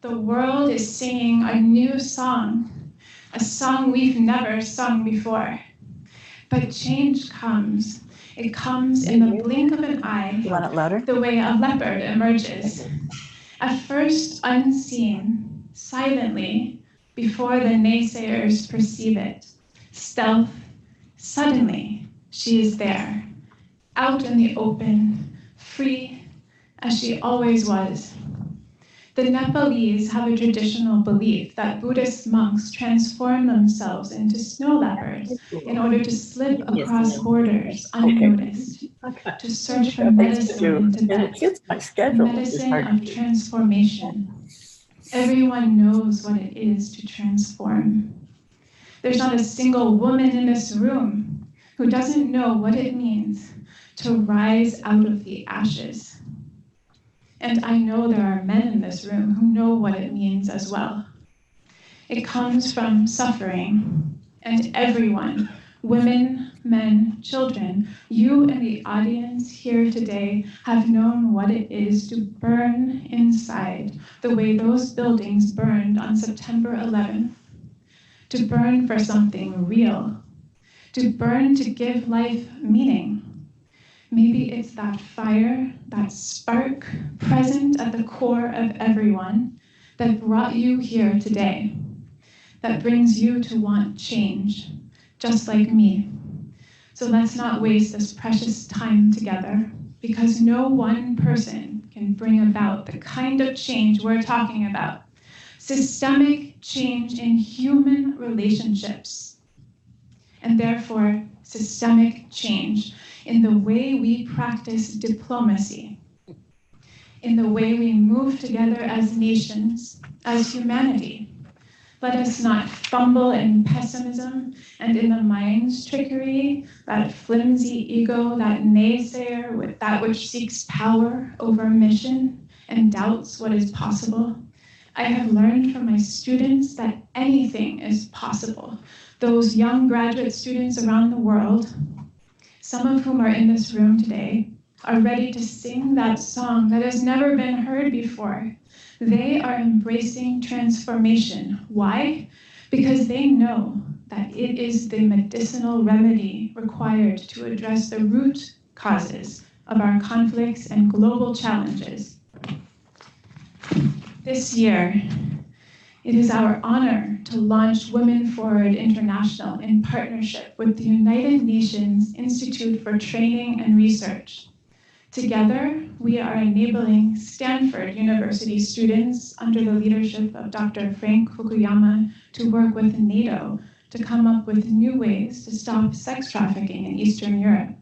The world is singing a new song, a song we've never sung before. But change comes. It comes in the blink of an eye, You want it louder? the way a leopard emerges. At first unseen, silently, before the naysayers perceive it. Stealth, suddenly, she is there, out in the open, free, as she always was. The Nepalese have a traditional belief that Buddhist monks transform themselves into snow leopards in order to slip across borders unnoticed, to search for medicine in Tibet, the medicine of transformation. Everyone knows what it is to transform. There's not a single woman in this room who doesn't know what it means to rise out of the ashes. And I know there are men in this room who know what it means as well. It comes from suffering, and everyone, women, men, children, you and the audience here today have known what it is to burn inside the way those buildings burned on September 11th, to burn for something real, to burn to give life meaning. Maybe it's that fire, that spark present at the core of everyone that brought you here today, that brings you to want change, just like me. So let's not waste this precious time together, because no one person can bring about the kind of change we're talking about. Systemic change in human relationships, and therefore systemic change in the way we practice diplomacy, in the way we move together as nations, as humanity. Let us not fumble in pessimism and in the mind's trickery, that flimsy ego, that naysayer with that which seeks power over mission and doubts what is possible. I have learned from my students that anything is possible. Those young graduate students around the world, some of whom are in this room today, are ready to sing that song that has never been heard before. They are embracing transformation. Why? Because they know that it is the medicinal remedy required to address the root causes of our conflicts and global challenges. This year, it is our honor to launch Women Forward International in partnership with the United Nations Institute for Training and Research. Together, we are enabling Stanford University students under the leadership of Dr. Frank Fukuyama to work with NATO to come up with new ways to stop sex trafficking in Eastern Europe.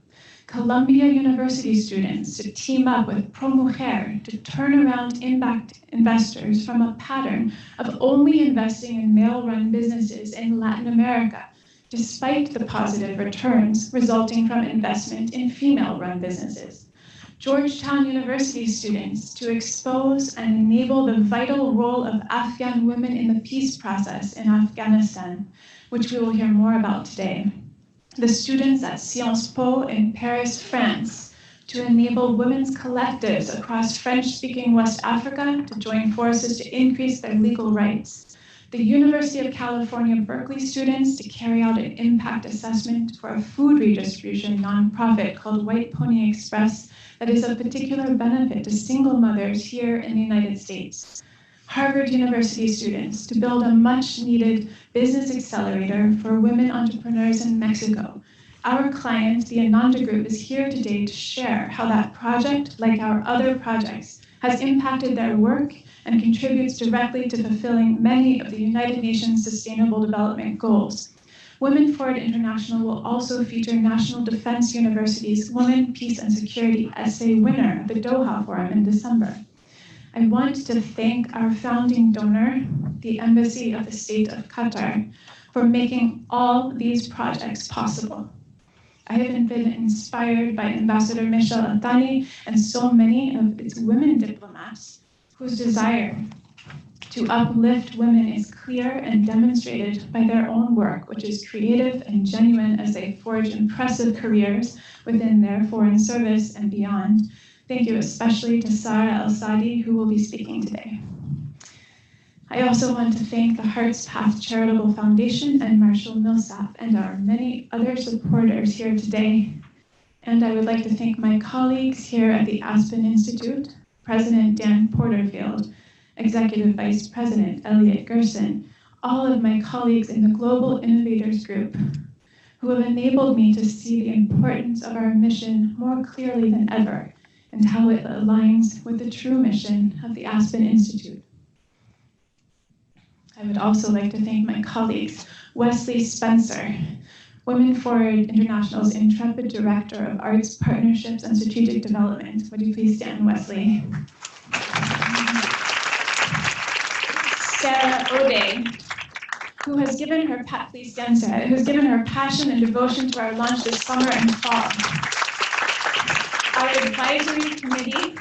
Columbia University students to team up with ProMujer to turn around impact investors from a pattern of only investing in male-run businesses in Latin America, despite the positive returns resulting from investment in female-run businesses. Georgetown University students to expose and enable the vital role of Afghan women in the peace process in Afghanistan, which we will hear more about today. The students at Sciences Po in Paris, France, to enable women's collectives across French-speaking West Africa to join forces to increase their legal rights. The University of California, Berkeley students to carry out an impact assessment for a food redistribution nonprofit called White Pony Express that is of particular benefit to single mothers here in the United States. Harvard University students to build a much-needed business accelerator for women entrepreneurs in Mexico. Our client, the Ananda Group, is here today to share how that project, like our other projects, has impacted their work and contributes directly to fulfilling many of the United Nations Sustainable Development Goals. Women Forward International will also feature National Defense University's Women, Peace and Security Essay winner at the Doha Forum in December. I want to thank our founding donor, the Embassy of the State of Qatar, for making all these projects possible. I have been inspired by Ambassador Michelle Attani and so many of its women diplomats whose desire to uplift women is clear and demonstrated by their own work, which is creative and genuine as they forge impressive careers within their foreign service and beyond. Thank you especially to Sara El-Sadi, who will be speaking today. I also want to thank the Hearts Path Charitable Foundation and Marshall Millsap and our many other supporters here today. And I would like to thank my colleagues here at the Aspen Institute, President Dan Porterfield, Executive Vice President Elliot Gerson, all of my colleagues in the Global Innovators Group, who have enabled me to see the importance of our mission more clearly than ever and how it aligns with the true mission of the Aspen Institute. I would also like to thank my colleagues, Wesley Spencer, Women Forward International's Intrepid Director of Arts, Partnerships, and Strategic Development. Would you please stand, Wesley? Sarah O'Day, who has given her, please stand, Sarah, who's given her passion and devotion to our launch this summer and fall. Our advisory committee,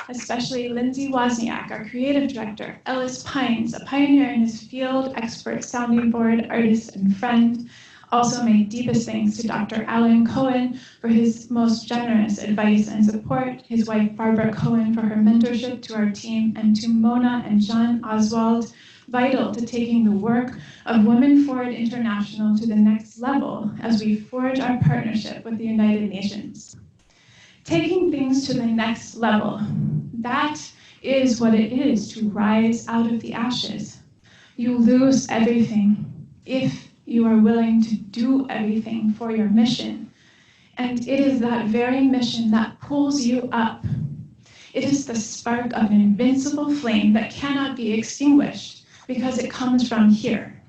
especially Lindsay Wozniak, our creative director, Ellis Pines, a pioneer in his field, expert sounding board, artist, and friend. Also, my deepest thanks to Dr. Alan Cohen for his most generous advice and support, his wife Barbara Cohen for her mentorship to our team, and to Mona and John Oswald, vital to taking the work of Women Forward International to the next level as we forge our partnership with the United Nations. Taking things to the next level, that is what it is to rise out of the ashes. You lose everything if you are willing to do everything for your mission. And it is that very mission that pulls you up. It is the spark of an invincible flame that cannot be extinguished because it comes from here.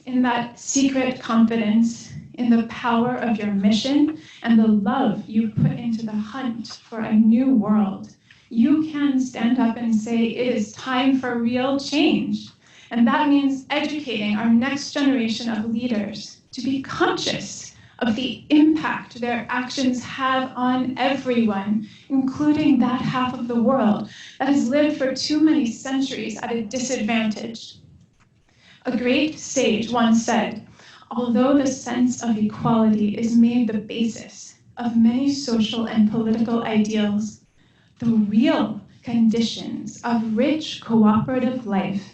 In that secret confidence in the power of your mission and the love you put into the hunt for a new world, you can stand up and say, it is time for real change. And that means educating our next generation of leaders to be conscious of the impact their actions have on everyone, including that half of the world that has lived for too many centuries at a disadvantage. A great sage once said, although the sense of equality is made the basis of many social and political ideals, the real conditions of rich cooperative life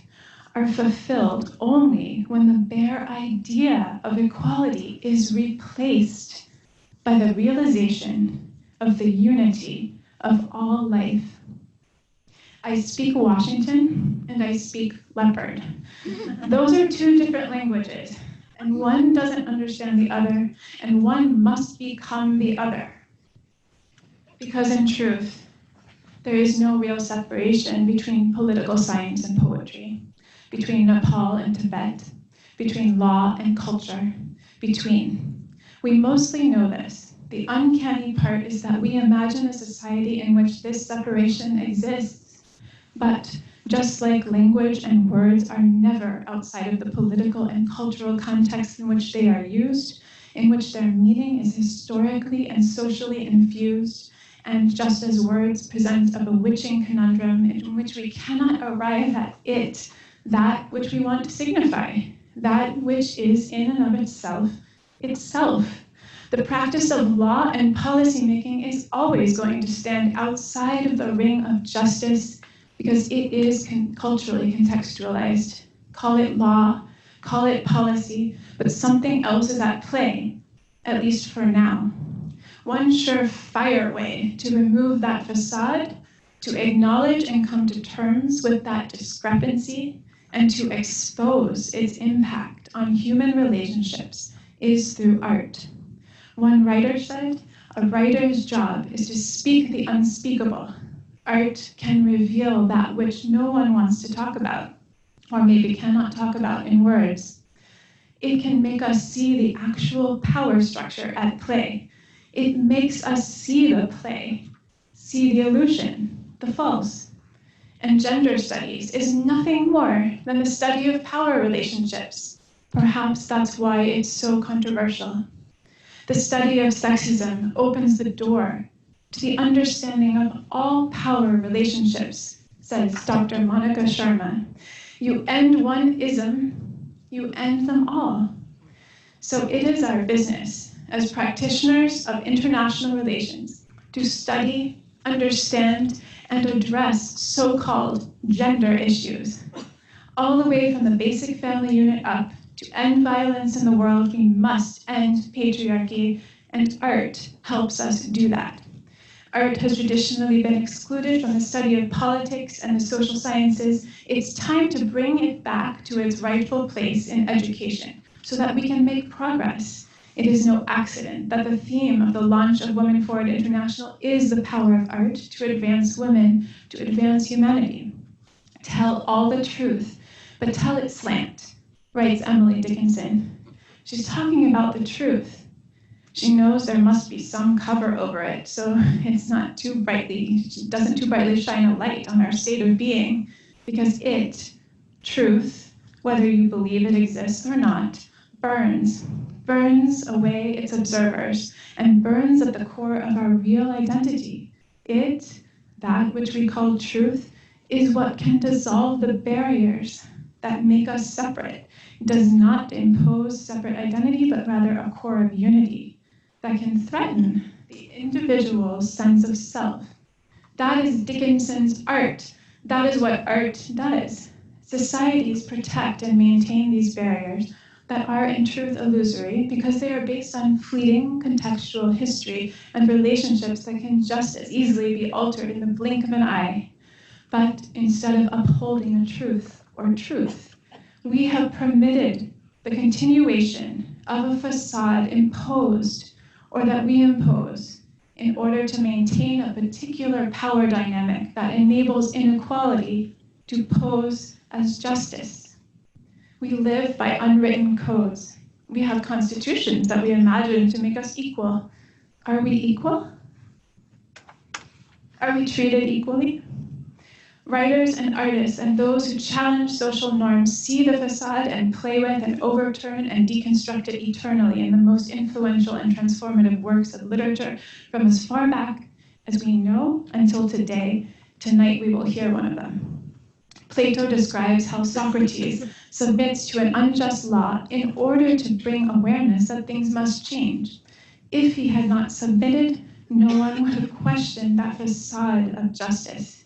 are fulfilled only when the bare idea of equality is replaced by the realization of the unity of all life. I speak Washington and I speak Leopard. Those are two different languages, and one doesn't understand the other, and one must become the other. Because in truth, there is no real separation between political science and poetry, between Nepal and Tibet, between law and culture, between. We mostly know this. The uncanny part is that we imagine a society in which this separation exists. But just like language and words are never outside of the political and cultural context in which they are used, in which their meaning is historically and socially infused, and just as words present a bewitching conundrum in which we cannot arrive at it, that which we want to signify, that which is in and of itself, itself. The practice of law and policymaking is always going to stand outside of the ring of justice because it is culturally contextualized. Call it law, call it policy, but something else is at play, at least for now. One surefire way to remove that facade, to acknowledge and come to terms with that discrepancy, and to expose its impact on human relationships is through art. One writer said, a writer's job is to speak the unspeakable. Art can reveal that which no one wants to talk about, or maybe cannot talk about in words. It can make us see the actual power structure at play. It makes us see the play, see the illusion, the false. And gender studies is nothing more than the study of power relationships. Perhaps that's why it's so controversial. The study of sexism opens the door to the understanding of all power relationships, says Dr. Monica Sharma. You end one ism, you end them all. So it is our business as practitioners of international relations to study, understand, and address so-called gender issues, All the way from the basic family unit up. To end violence in the world, we must end patriarchy, and art helps us do that. Art has traditionally been excluded from the study of politics and the social sciences. It's time to bring it back to its rightful place in education so that we can make progress. It is no accident that the theme of the launch of Women Forward International is the power of art to advance women, to advance humanity. Tell all the truth, but tell it slant, writes Emily Dickinson. She's talking about the truth. She knows there must be some cover over it, so it doesn't too brightly shine a light on our state of being, because it, truth, whether you believe it exists or not, burns away its observers, and burns at the core of our real identity. It, that which we call truth, is what can dissolve the barriers that make us separate. It does not impose separate identity, but rather a core of unity that can threaten the individual's sense of self. That is Dickinson's art. That is what art does. Societies protect and maintain these barriers that are in truth illusory because they are based on fleeting contextual history and relationships that can just as easily be altered in the blink of an eye. But instead of upholding a truth or truth, we have permitted the continuation of a facade imposed or that we impose in order to maintain a particular power dynamic that enables inequality to pose as justice. We live by unwritten codes. We have constitutions that we imagine to make us equal. Are we equal? Are we treated equally? Writers and artists and those who challenge social norms see the facade and play with and overturn and deconstruct it eternally in the most influential and transformative works of literature from as far back as we know until today. Tonight we will hear one of them. Plato describes how Socrates submits to an unjust law in order to bring awareness that things must change. If he had not submitted, no one would have questioned that facade of justice.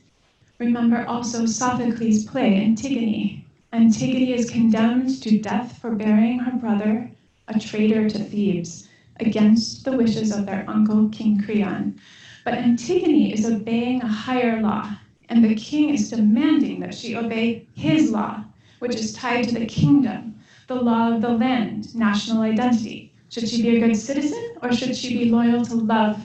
Remember also Sophocles' play, Antigone. Antigone is condemned to death for burying her brother, a traitor to Thebes, against the wishes of their uncle, King Creon. But Antigone is obeying a higher law, and the king is demanding that she obey his law, which is tied to the kingdom, the law of the land, national identity. Should she be a good citizen, or should she be loyal to love?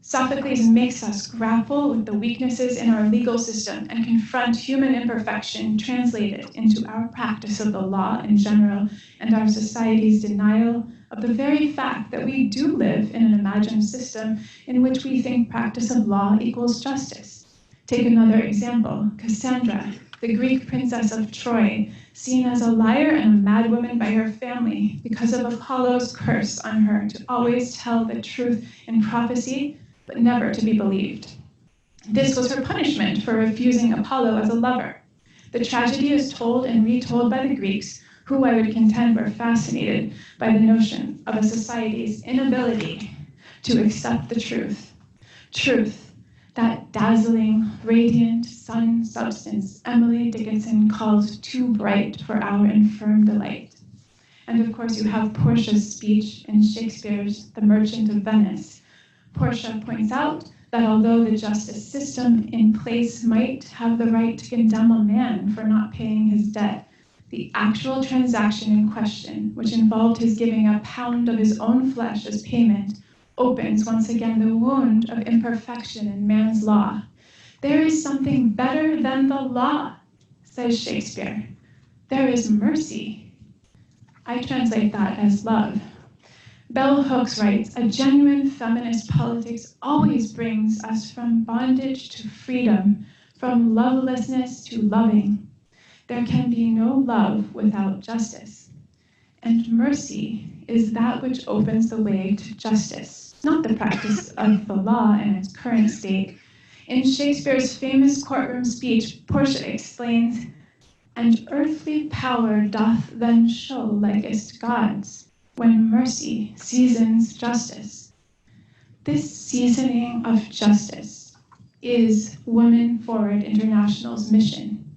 Sophocles makes us grapple with the weaknesses in our legal system and confront human imperfection translated into our practice of the law in general and our society's denial of the very fact that we do live in an imagined system in which we think practice of law equals justice. Take another example, Cassandra, the Greek princess of Troy, seen as a liar and a madwoman by her family because of Apollo's curse on her to always tell the truth in prophecy, but never to be believed. This was her punishment for refusing Apollo as a lover. The tragedy is told and retold by the Greeks, who I would contend were fascinated by the notion of a society's inability to accept the truth. Truth, that dazzling, radiant sun substance Emily Dickinson calls too bright for our infirm delight. And of course you have Portia's speech in Shakespeare's The Merchant of Venice. Portia points out that although the justice system in place might have the right to condemn a man for not paying his debt, the actual transaction in question, which involved his giving a pound of his own flesh as payment, opens once again the wound of imperfection in man's law. There is something better than the law, says Shakespeare. There is mercy. I translate that as love. Bell Hooks writes, a genuine feminist politics always brings us from bondage to freedom, from lovelessness to loving. There can be no love without justice. And mercy is that which opens the way to justice, not the practice of the law in its current state. In Shakespeare's famous courtroom speech, Portia explains, and earthly power doth then show likest God's, when mercy seasons justice. This seasoning of justice is Women Forward International's mission.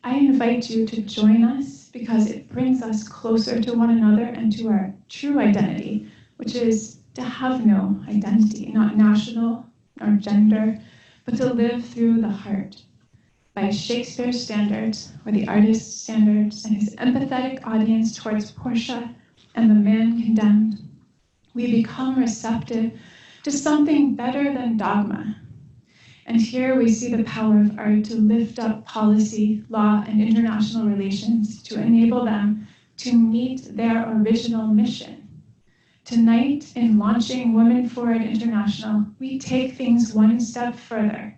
I invite you to join us because it brings us closer to one another and to our true identity, which is to have no identity, not national nor gender, but to live through the heart. By Shakespeare's standards, or the artist's standards, and his empathetic audience towards Portia and the man condemned, we become receptive to something better than dogma. And here we see the power of art to lift up policy, law, and international relations to enable them to meet their original mission. Tonight, in launching Women Forward International, we take things one step further.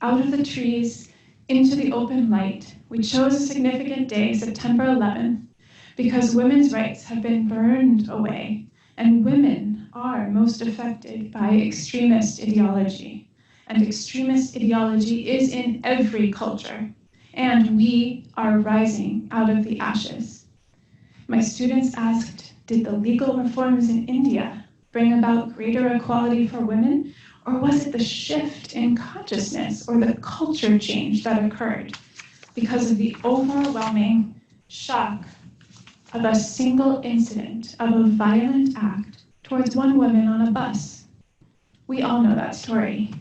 Out of the trees, into the open light, we chose a significant day, September 11th, because women's rights have been burned away, and women are most affected by extremist ideology. And extremist ideology is in every culture, and we are rising out of the ashes. My students asked, did the legal reforms in India bring about greater equality for women, or was it the shift in consciousness or the culture change that occurred because of the overwhelming shock of a single incident of a violent act towards one woman on a bus? We all know that story,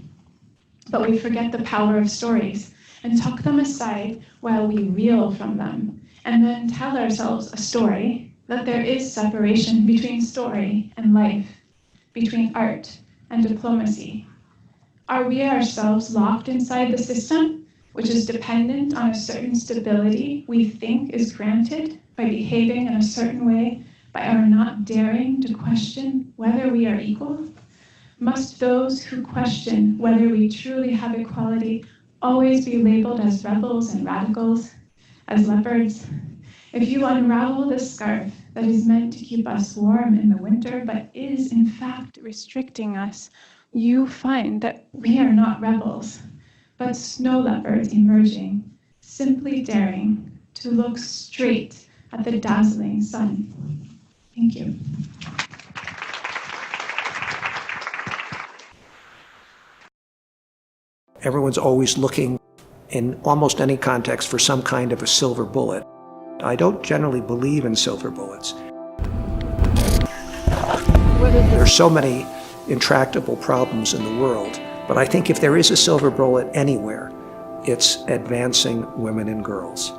but we forget the power of stories and tuck them aside while we reel from them, and then tell ourselves a story that there is separation between story and life, between art and diplomacy. Are we ourselves locked inside the system, which is dependent on a certain stability we think is granted by behaving in a certain way, by our not daring to question whether we are equal? Must those who question whether we truly have equality always be labeled as rebels and radicals, as leopards? If you unravel the scarf that is meant to keep us warm in the winter, but is in fact restricting us, you find that we are not rebels, but snow leopards emerging, simply daring to look straight at the dazzling sun. Thank you. Everyone's always looking in almost any context for some kind of a silver bullet. I don't generally believe in silver bullets. There are so many intractable problems in the world, but I think if there is a silver bullet anywhere, it's advancing women and girls.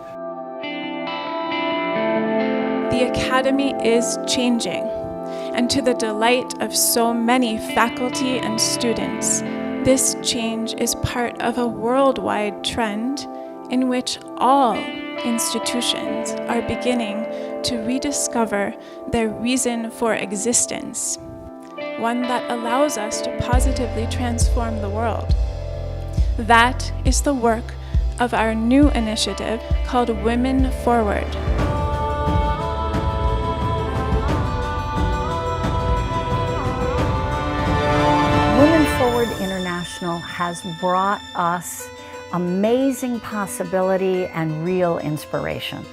The Academy is changing, and to the delight of so many faculty and students, this change is part of a worldwide trend in which all institutions are beginning to rediscover their reason for existence, one that allows us to positively transform the world. That is the work of our new initiative called Women Forward. Women Forward International has brought us amazing possibility and real inspiration.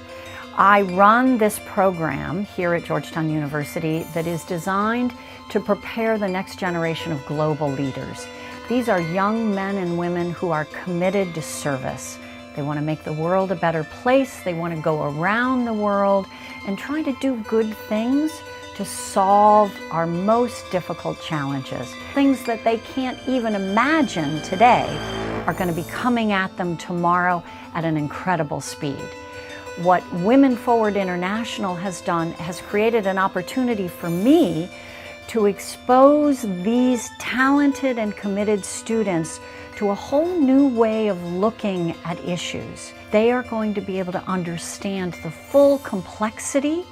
I run this program here at Georgetown University that is designed to prepare the next generation of global leaders. These are young men and women who are committed to service. They want to make the world a better place. They want to go around the world and try to do good things to solve our most difficult challenges. Things that they can't even imagine today are going to be coming at them tomorrow at an incredible speed. What Women Forward International has done has created an opportunity for me to expose these talented and committed students to a whole new way of looking at issues. They are going to be able to understand the full complexity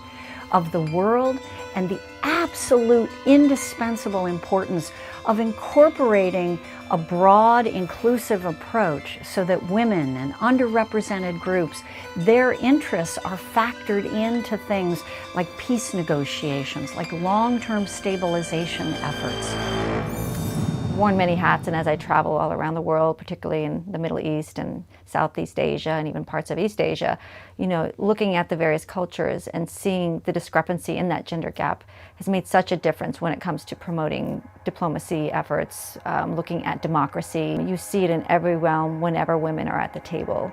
of the world and the absolute indispensable importance of incorporating a broad, inclusive approach so that women and underrepresented groups, their interests are factored into things like peace negotiations, like long-term stabilization efforts. Worn many hats, and as I travel all around the world, particularly in the Middle East and Southeast Asia and even parts of East Asia, looking at the various cultures and seeing the discrepancy in that gender gap has made such a difference when it comes to promoting diplomacy efforts, looking at democracy. You see it in every realm whenever women are at the table,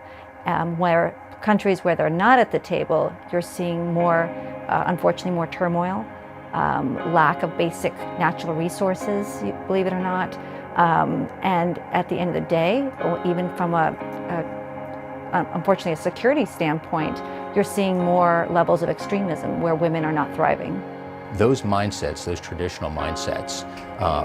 where countries where they're not at the table, you're seeing more, unfortunately, more turmoil, lack of basic natural resources, believe it or not. And at the end of the day, or even from unfortunately, a security standpoint, you're seeing more levels of extremism where women are not thriving. Those mindsets, those traditional mindsets,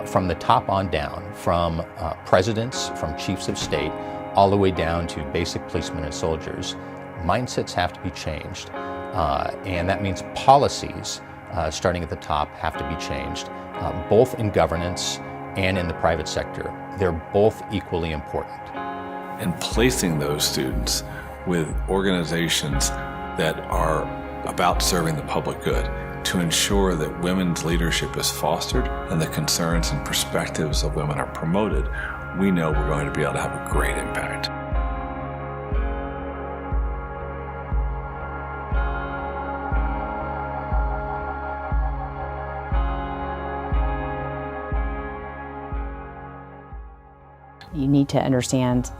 from the top on down, from presidents, from chiefs of state, all the way down to basic policemen and soldiers, mindsets have to be changed. And that means policies, starting at the top, have to be changed, both in governance and in the private sector. They're both equally important. And placing those students with organizations that are about serving the public good to ensure that women's leadership is fostered and the concerns and perspectives of women are promoted, we know we're going to be able to have a great impact. You need to understand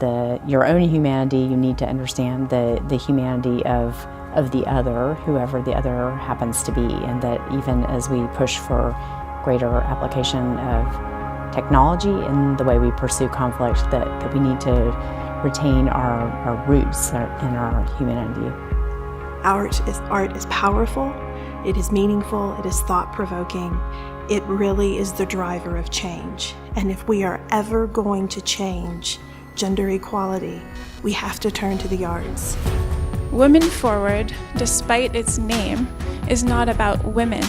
your own humanity. You need to understand the humanity of the other, whoever the other happens to be, and that even as we push for greater application of technology in the way we pursue conflict, that we need to retain our roots and our humanity. Art is powerful, it is meaningful, it is thought-provoking. It really is the driver of change. And if we are ever going to change gender equality, we have to turn to the arts. Women Forward, despite its name, is not about women.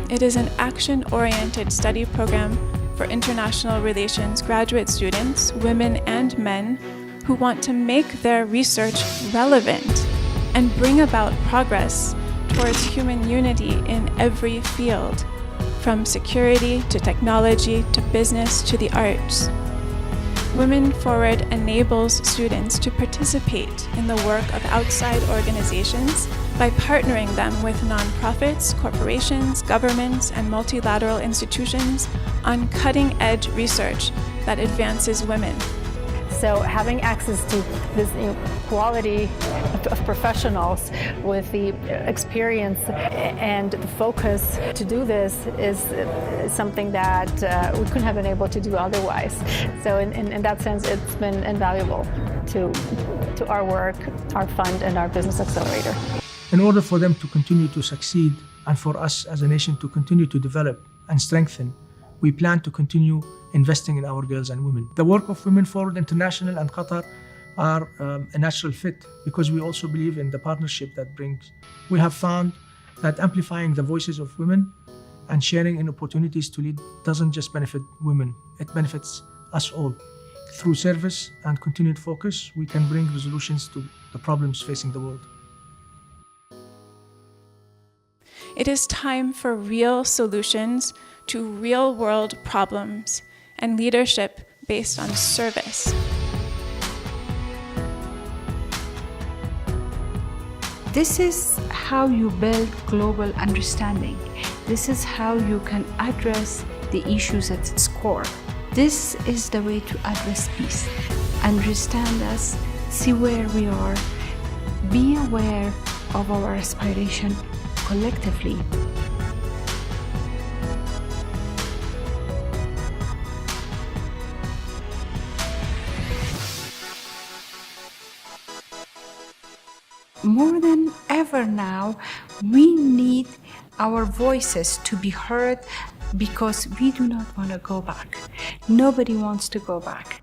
It is an action-oriented study program for international relations graduate students, women and men, who want to make their research relevant and bring about progress towards human unity in every field, from security to technology to business to the arts. Women Forward enables students to participate in the work of outside organizations by partnering them with nonprofits, corporations, governments, and multilateral institutions on cutting-edge research that advances women. So having access to this quality of professionals with the experience and the focus to do this is something that we couldn't have been able to do otherwise. So in that sense, it's been invaluable to our work, our fund, and our business accelerator. In order for them to continue to succeed and for us as a nation to continue to develop and strengthen, we plan to continue investing in our girls and women. The work of Women Forward International and Qatar are a natural fit because we also believe in the partnership that brings. We have found that amplifying the voices of women and sharing in opportunities to lead doesn't just benefit women, it benefits us all. Through service and continued focus, we can bring resolutions to the problems facing the world. It is time for real solutions to real-world problems and leadership based on service. This is how you build global understanding. This is how you can address the issues at its core. This is the way to address peace. Understand us, see where we are, be aware of our aspiration collectively. More than ever now, we need our voices to be heard because we do not want to go back. Nobody wants to go back.